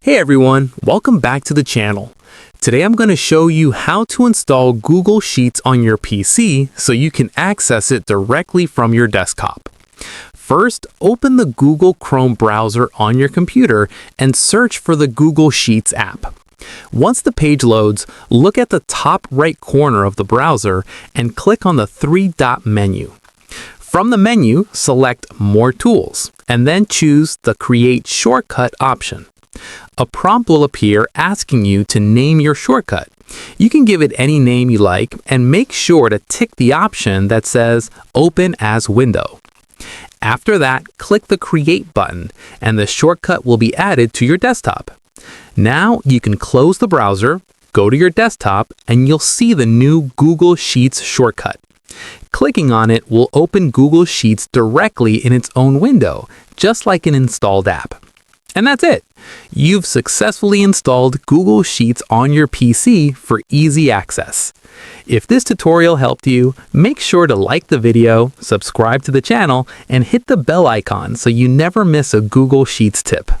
Hey everyone, welcome back to the channel. Today I'm going to show you how to install Google Sheets on your PC so you can access it directly from your desktop. First, open the Google Chrome browser on your computer and search for the Google Sheets app. Once the page loads, look at the top right corner of the browser and click on the three-dot menu. From the menu, select More Tools and then choose the Create Shortcut option. A prompt will appear asking you to name your shortcut. You can give it any name you like and make sure to tick the option that says Open as Window. After that, click the Create button and the shortcut will be added to your desktop. Now you can close the browser, go to your desktop, and you'll see the new Google Sheets shortcut. Clicking on it will open Google Sheets directly in its own window, just like an installed app. And that's it. You've successfully installed Google Sheets on your PC for easy access. If this tutorial helped you, make sure to like the video, subscribe to the channel, and hit the bell icon so you never miss a Google Sheets tip.